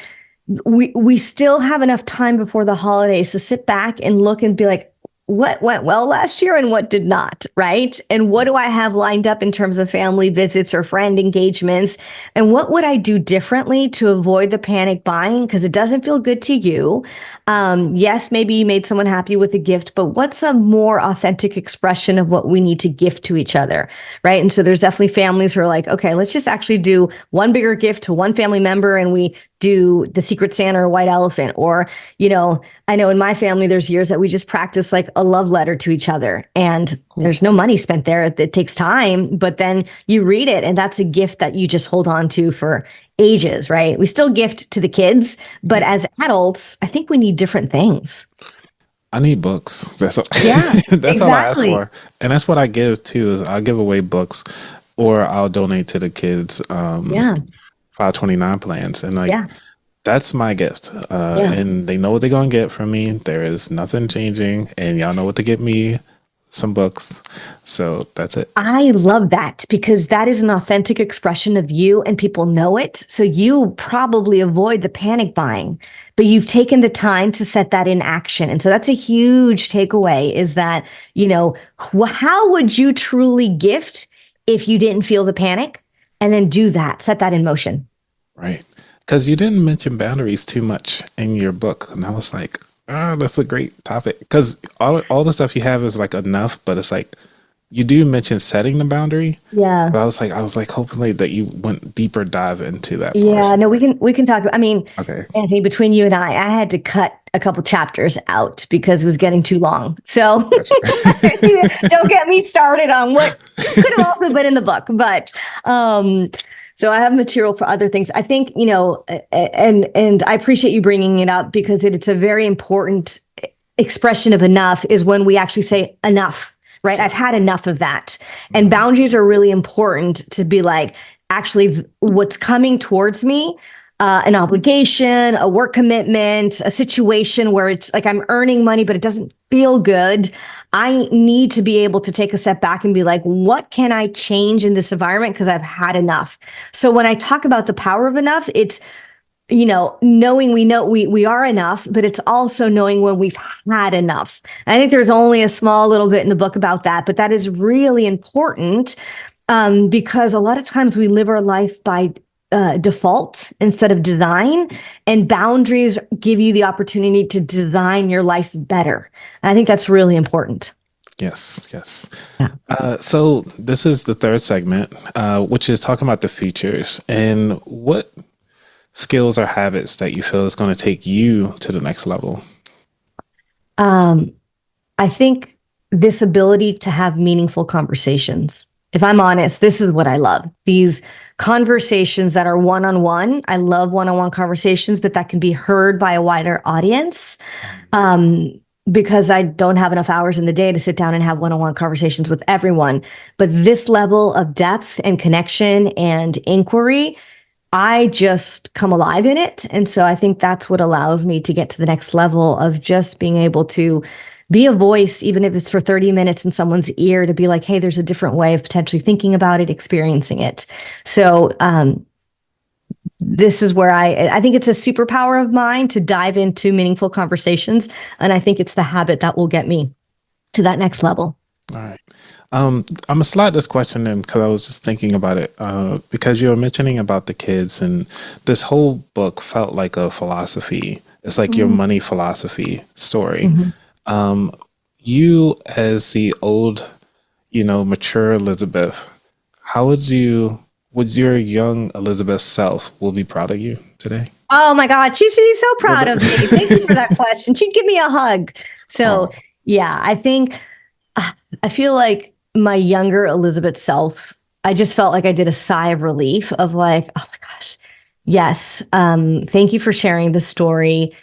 we still have enough time before the holidays to sit back and look and be like, what went well last year and what did not, right? And what do I have lined up in terms of family visits or friend engagements? And what would I do differently to avoid the panic buying? Because it doesn't feel good to you. Yes, maybe you made someone happy with a gift, but what's a more authentic expression of what we need to gift to each other, right? And so there's definitely families who are like, okay, let's just actually do one bigger gift to one family member and we do the Secret Santa or White Elephant. Or, I know in my family, there's years that we just practice like a love letter to each other and there's no money spent there. It takes time, but then you read it and that's a gift that you just hold on to for ages, right? We still gift to the kids, but as adults, I think we need different things. I need books. That's all, Yeah, that's all I ask exactly. for. And that's what I give too, is I'll give away books or I'll donate to the kids. Yeah. 529 plans. And Yeah. that's my gift. And they know what they're going to get from me. There is nothing changing. And y'all know what to get me, some books. So that's it. I love that because that is an authentic expression of you and people know it. So you probably avoid the panic buying, but you've taken the time to set that in action. And so that's a huge takeaway is that, how would you truly gift if you didn't feel the panic? And then do that, set that in motion. Right. Because you didn't mention boundaries too much in your book. And I was like, that's a great topic. Because all the stuff you have is like enough, but it's like, you do mention setting the boundary. Yeah. But I was like, hopefully that you went deeper dive into that. Yeah, no, we can talk. I mean, okay. Anthony, between you and I had to cut a couple chapters out because it was getting too long. So don't get me started on what could have also been in the book. But so I have material for other things. I think, and I appreciate you bringing it up because it's a very important expression of enough is when we actually say enough. Right. I've had enough of that. And boundaries are really important to be like, actually, what's coming towards me, an obligation, a work commitment, a situation where it's like I'm earning money, but it doesn't feel good. I need to be able to take a step back and be like, what can I change in this environment? Because I've had enough. So when I talk about the power of enough, it's knowing we know we are enough, but it's also knowing when we've had enough. I think there's only a small little bit in the book about that, but that is really important because a lot of times we live our life by default instead of design, and boundaries give you the opportunity to design your life better. And I think that's really important. Yes, yes. Yeah. So this is the third segment, which is talking about the futures and what skills or habits that you feel is going to take you to the next level. I think this ability to have meaningful conversations. if I'm honest, this is what I love. These conversations that are one-on-one. I love one-on-one conversations, but that can be heard by a wider audience. Because I don't have enough hours in the day to sit down and have one-on-one conversations with everyone. But this level of depth and connection and inquiry, I just come alive in it. And so I think that's what allows me to get to the next level of just being able to be a voice, even if it's for 30 minutes in someone's ear, to be like, hey, there's a different way of potentially thinking about it, experiencing it. So this is where I think it's a superpower of mine to dive into meaningful conversations. And I think it's the habit that will get me to that next level. All right. I'm gonna slide this question in because I was just thinking about it, because you were mentioning about the kids, and this whole book felt like a philosophy. It's like your money philosophy story. You as the old, mature Elizabeth, how would your young Elizabeth self will be proud of you today? Oh my God, she's so proud of me. Thank you for that question. She'd give me a hug. So yeah, I think I feel like my younger Elizabeth self, I just felt like I did a sigh of relief of like, oh my gosh, yes. Thank you for sharing the story.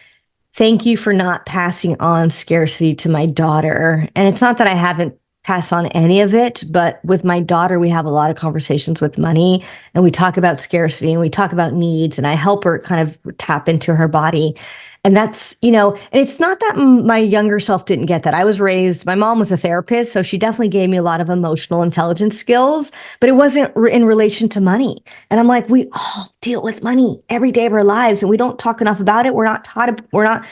Thank you for not passing on scarcity to my daughter. And it's not that I haven't passed on any of it, but with my daughter, we have a lot of conversations with money, and we talk about scarcity and we talk about needs, and I help her kind of tap into her body. And that's, and it's not that my younger self didn't get that. My mom was a therapist, so she definitely gave me a lot of emotional intelligence skills, but it wasn't in relation to money. And I'm like, we all deal with money every day of our lives, and we don't talk enough about it. We're not taught about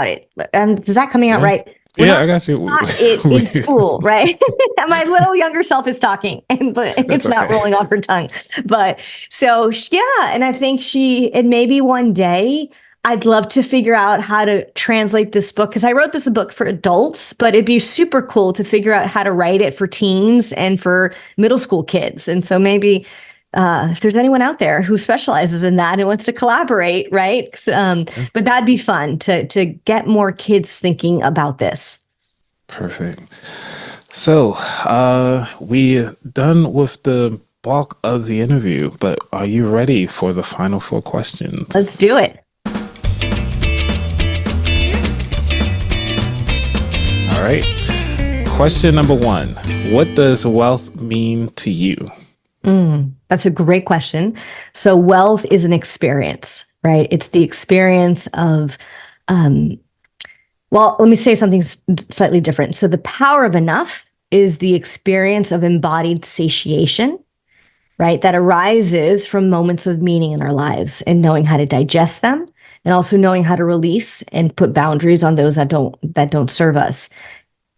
it. And is that coming out right? I got you. In school, right? My little younger self is talking, but it's not rolling off her tongue. But so, yeah. And I think and maybe one day I'd love to figure out how to translate this book, because I wrote this book for adults, but it'd be super cool to figure out how to write it for teens and for middle school kids. And so maybe if there's anyone out there who specializes in that and wants to collaborate, right? But that'd be fun to get more kids thinking about this. Perfect. So we're done with the bulk of the interview, but are you ready for the final 4 questions? Let's do it. All right. Question number 1. What does wealth mean to you? That's a great question. So wealth is an experience, right? It's the experience of, let me say something slightly different. So the power of enough is the experience of embodied satiation, right? That arises from moments of meaning in our lives and knowing how to digest them, and also knowing how to release and put boundaries on those that don't serve us,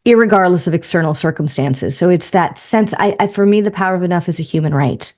irregardless of external circumstances. So it's that sense, for me, the power of enough is a human right?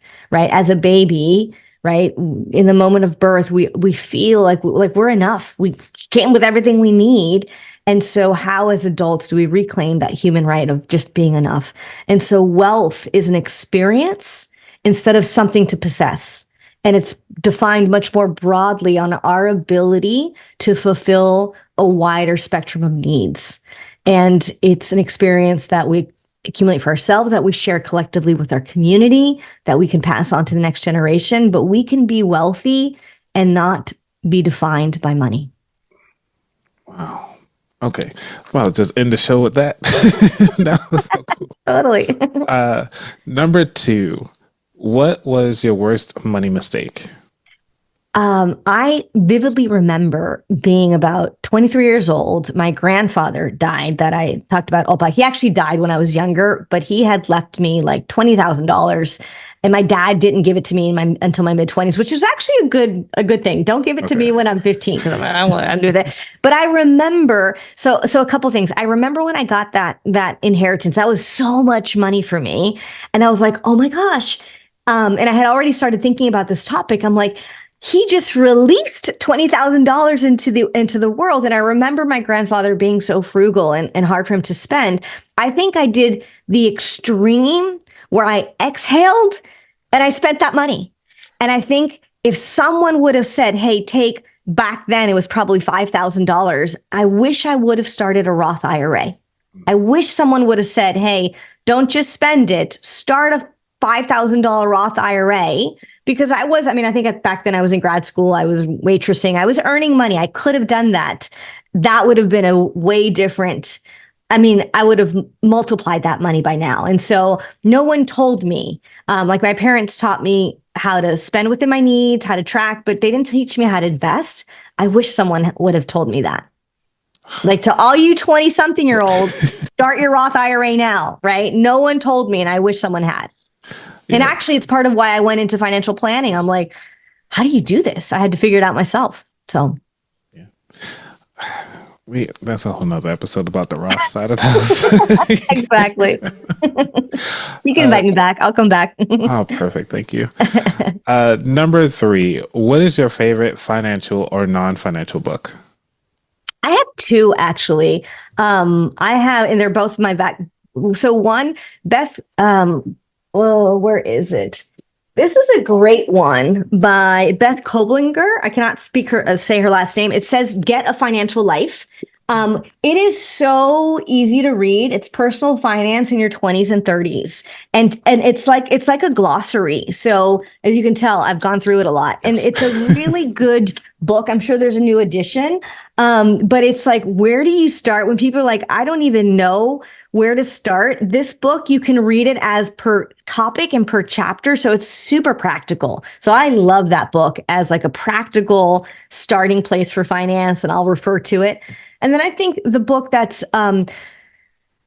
As a baby, right? In the moment of birth, we feel like we're enough. We came with everything we need. And so how as adults do we reclaim that human right of just being enough? And so wealth is an experience instead of something to possess. And it's defined much more broadly on our ability to fulfill a wider spectrum of needs. And it's an experience that we accumulate for ourselves, that we share collectively with our community, that we can pass on to the next generation. But we can be wealthy and not be defined by money. Wow. Okay. Well, just end the show with that. That was so cool. Totally. Number 2, what was your worst money mistake? I vividly remember being about 23 years old. My grandfather died, that I talked about. Opa. He actually died when I was younger, but he had left me like $20,000, and my dad didn't give it to me until my mid-20s, which is actually a good thing. Don't give it to me when I'm 15, because I don't want to do that. But I remember, so a couple things. I remember when I got that inheritance, that was so much money for me, and I was like, oh my gosh. And I had already started thinking about this topic. I'm like, he just released $20,000 into the world. And I remember my grandfather being so frugal and hard for him to spend. I think I did the extreme where I exhaled and I spent that money. And I think if someone would have said, hey, back then it was probably $5,000. I wish I would have started a Roth IRA. I wish someone would have said, hey, Don't just spend it. Start a $5,000 Roth IRA, because I think back then I was in grad school, I was waitressing, I was earning money. I could have done that. That would have been a way different. I would have multiplied that money by now. And so no one told me, like my parents taught me how to spend within my needs, how to track, but they didn't teach me how to invest. I wish someone would have told me that. Like, to all you 20-something-year-olds, start your Roth IRA now, right? No one told me, and I wish someone had. Yeah. And actually, it's part of why I went into financial planning. I'm like, how do you do this? I had to figure it out myself. So, yeah. That's a whole nother episode about the Roth side of the house. Exactly. You can invite me back. I'll come back. Oh, perfect. Thank you. Number 3, what is your favorite financial or non-financial book? I have 2, actually. And they're both my back. So one, Beth, where is it? This is a great one by Beth Koblinger. I cannot say her last name. It says Get a Financial Life. It is so easy to read. It's personal finance in your 20s and 30s. And it's like a glossary. So as you can tell, I've gone through it a lot. And it's a really good book. I'm sure there's a new edition. But it's like, where do you start when people are like, I don't even know where to start? This book, you can read it as per topic and per chapter. So it's super practical. So I love that book as like a practical starting place for finance, and I'll refer to it. And then I think the book that's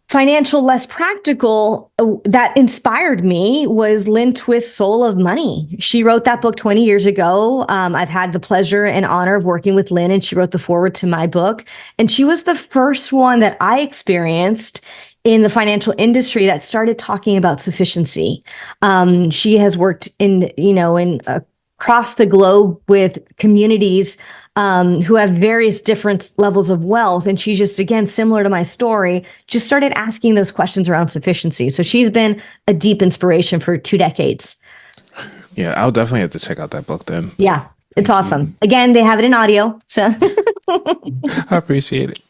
financial, less practical, that inspired me was Lynn Twist's Soul of Money. She wrote that book 20 years ago. I've had the pleasure and honor of working with Lynn, and she wrote the foreword to my book. And she was the first one that I experienced in the financial industry that started talking about sufficiency. She has worked in across the globe with communities who have various different levels of wealth. And she just, again, similar to my story, just started asking those questions around sufficiency. So she's been a deep inspiration for 2 decades. Yeah, I'll definitely have to check out that book then. Yeah, it's awesome. Again, they have it in audio. So I appreciate it.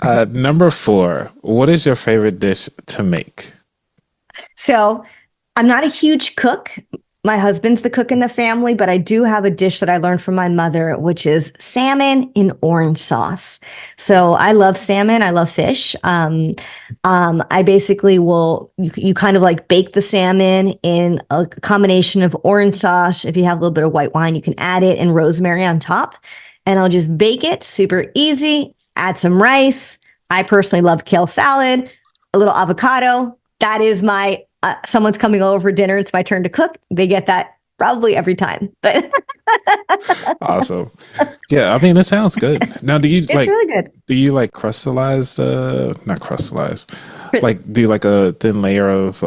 Number 4, what is your favorite dish to make? So I'm not a huge cook. My husband's the cook in the family, but I do have a dish that I learned from my mother, which is salmon in orange sauce. So I love salmon. I love fish. I basically you kind of like bake the salmon in a combination of orange sauce. If you have a little bit of white wine, you can add it, and rosemary on top. And I'll just bake it, super easy. Add some rice. I personally love kale salad, a little avocado. That is my someone's coming over for dinner. It's my turn to cook. They get that probably every time. But awesome. Yeah, I mean, it sounds good. Now, do you it's really good. Do you like crystallize not crystallize, like do like a thin layer of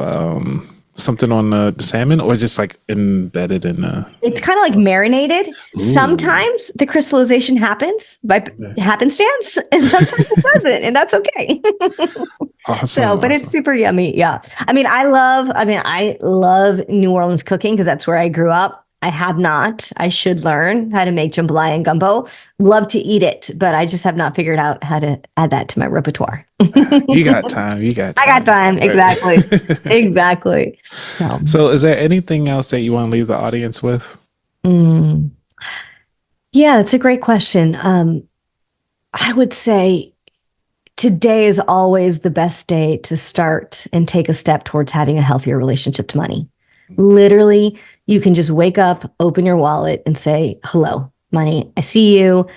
something on the salmon, or just like embedded in it's kind of like marinated. Ooh. Sometimes the crystallization happens by happenstance, and sometimes it doesn't, and that's okay. Awesome, but it's super yummy. Yeah. I love New Orleans cooking because that's where I grew up. I have not. I should learn how to make jambalaya and gumbo. Love to eat it, but I just have not figured out how to add that to my repertoire. You got time. I got time. Exactly. Exactly. So is there anything else that you want to leave the audience with? Yeah, that's a great question. I would say today is always the best day to start and take a step towards having a healthier relationship to money. Literally, you can just wake up, open your wallet, and say, hello, money, I see you.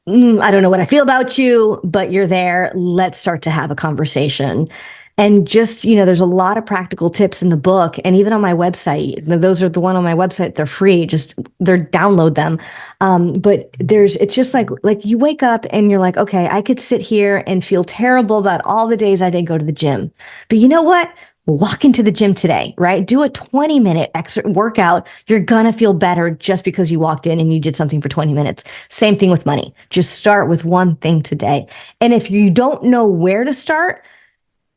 I don't know what I feel about you, but you're there. Let's start to have a conversation. And just, there's a lot of practical tips in the book, and even on my website. Those are the one on my website. They're free. Download them. But it's just like you wake up and you're like, okay, I could sit here and feel terrible about all the days I didn't go to the gym. But you know what? Walk into the gym today, right? Do a 20-minute workout. You're going to feel better just because you walked in and you did something for 20 minutes. Same thing with money. Just start with one thing today. And if you don't know where to start,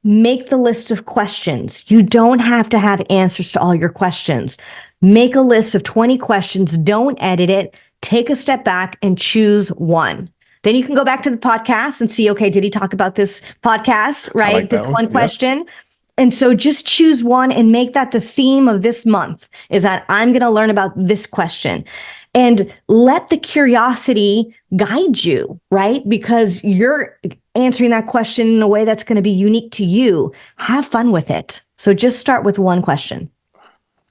make the list of questions. You don't have to have answers to all your questions. Make a list of 20 questions. Don't edit it. Take a step back and choose one. Then you can go back to the podcast and see, okay, did he talk about this podcast, right? like This that one. one Yep. question. And so just choose one and make that the theme of this month, is that I'm going to learn about this question. And let the curiosity guide you, right? Because you're answering that question in a way that's going to be unique to you. Have fun with it. So just start with one question.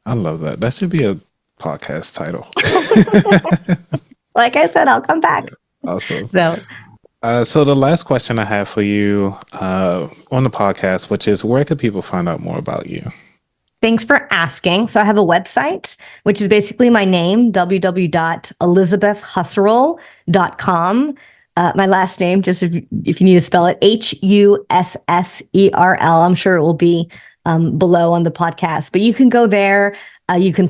I love that. That should be a podcast title. Like I said, I'll come back. Awesome. So So the last question I have for you on the podcast, which is, where could people find out more about you? thanks for asking. So I have a website, which is basically my name, www.elizabethhusserl.com. My last name, just if you need to spell it, Husserl. I'm sure it will be below on the podcast, but you can go there. You can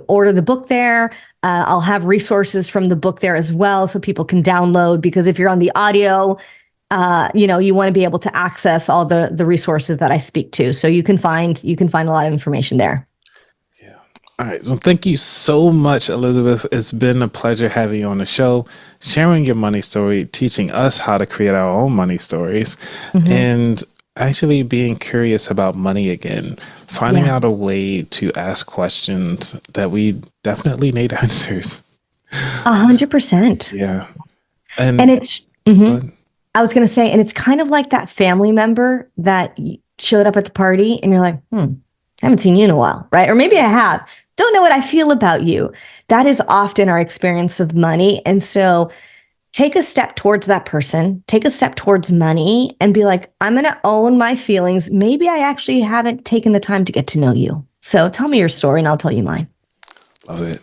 order the book there. I'll have resources from the book there as well, so people can download, because if you're on the audio, you want to be able to access all the resources that I speak to. So you can find a lot of information there. Yeah. All right. Well, thank you so much, Elizabeth. It's been a pleasure having you on the show, sharing your money story, teaching us how to create our own money stories, and actually being curious about money again, finding out a way to ask questions that we definitely need answers. 100%. Yeah. And it's, I was going to say, and it's kind of like that family member that showed up at the party and you're like, I haven't seen you in a while, right? Or maybe I have. Don't know what I feel about you. That is often our experience with money. And so take a step towards that person, take a step towards money, and be like, I'm going to own my feelings. Maybe I actually haven't taken the time to get to know you. So tell me your story and I'll tell you mine. Love it.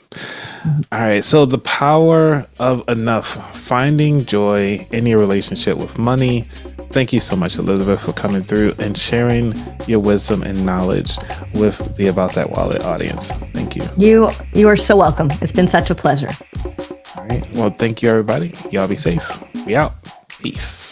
All right. So the power of enough, finding joy in your relationship with money. Thank you so much, Elizabeth, for coming through and sharing your wisdom and knowledge with the About That Wallet audience. Thank you. You are so welcome. It's been such a pleasure. All right. Well, thank you, everybody. Y'all be safe. We out. Peace.